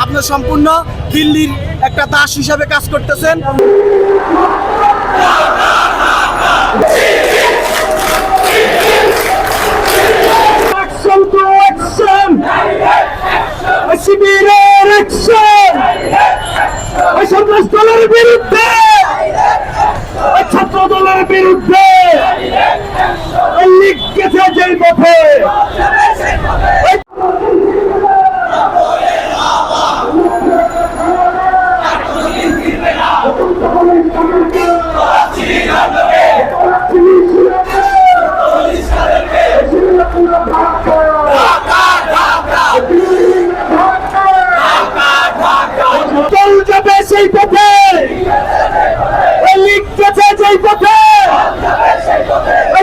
আপনার সম্পূর্ণ দিল্লির একটা দাস হিসাবে কাজ করতেছেন। শিবিরের অ্যাকশন সন্ত্রাস দলের বিরুদ্ধে, ছাত্র দলের বিরুদ্ধে লিখেছে যেই পথে সেই পথে লিখতেছে যেই পথে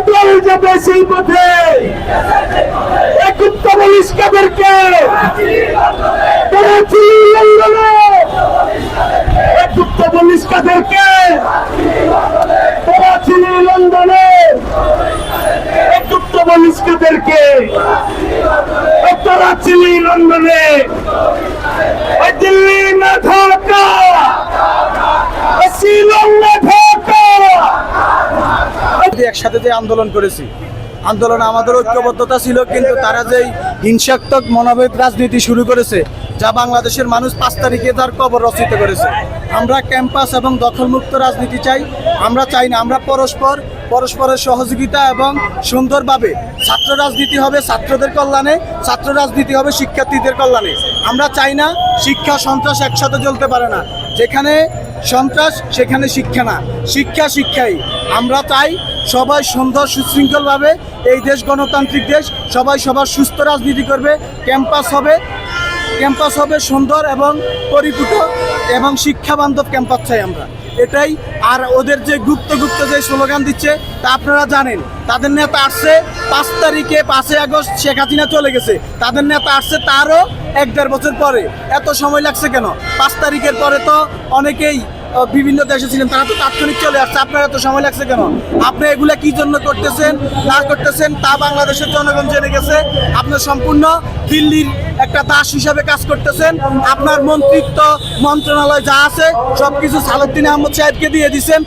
দল যাবে সেই পথে গুপ্ত পুলিশ কাদেরকে গুপ্ত পুলিশ কাদেরকে লন্ডনে গুপ্ত পুলিশ কাদেরকে তারা ছিলি লন্ডনে দিল্লি না ঢাকা একসাথে যে আন্দোলন করেছি, আন্দোলনে আমাদের ঐক্যবদ্ধতা ছিল, কিন্তু তারা যেই হিংসাত্মক মনোভেদ রাজনীতি শুরু করেছে, যা বাংলাদেশের মানুষ 5 তারিখে তার কবর রচিত করেছে। আমরা ক্যাম্পাস এবং দখলমুক্ত রাজনীতি চাই। আমরা চাই না, আমরা পরস্পরের সহযোগিতা এবং সুন্দরভাবে ছাত্র রাজনীতি হবে ছাত্রদের কল্যাণে, ছাত্র রাজনীতি হবে শিক্ষার্থীদের কল্যাণে। আমরা চাই না শিক্ষা সন্ত্রাস একসাথে চলতে পারে না। যেখানে সন্ত্রাস সেখানে শিক্ষা না, শিক্ষা শিক্ষাই। আমরা চাই সবাই সুন্দর সুশৃঙ্খলভাবে, এই দেশ গণতান্ত্রিক দেশ, সবাই সবার সুস্থ রাজনীতি করবে। ক্যাম্পাস হবে সুন্দর এবং পরিপুষ্ট এবং শিক্ষা বান্ধব ক্যাম্পাস চাই আমরা, এটাই। আর ওদের যে গুপ্ত যে স্লোগান দিচ্ছে তা আপনারা জানেন। তাদের নেতা আসছে 5 তারিখে, 5 আগস্ট শেখ হাসিনা চলে গেছে, তাদের নেতা আসছে তারও 1-1.5 বছর পরে। এত সময় লাগছে কেন? 5 তারিখের পরে তো অনেকেই বিভিন্ন দেশে ছিলেন, তারা তো তাৎক্ষণিক চলে আসছে। আপনার এত সময় লাগছে কেন? আপনি এগুলা কি জন্য করতেছেন না করতেছেন তা বাংলাদেশের জনগণ জেনে গেছে। আপনার সম্পূর্ণ দিল্লির একটা দাস হিসাবে কাজ করতেছেন। আপনার মন্ত্রিত্ব মন্ত্রণালয় যা আছে সবকিছু সালাউদ্দিন আহমদ সাহেবকে দিয়ে দিচ্ছেন।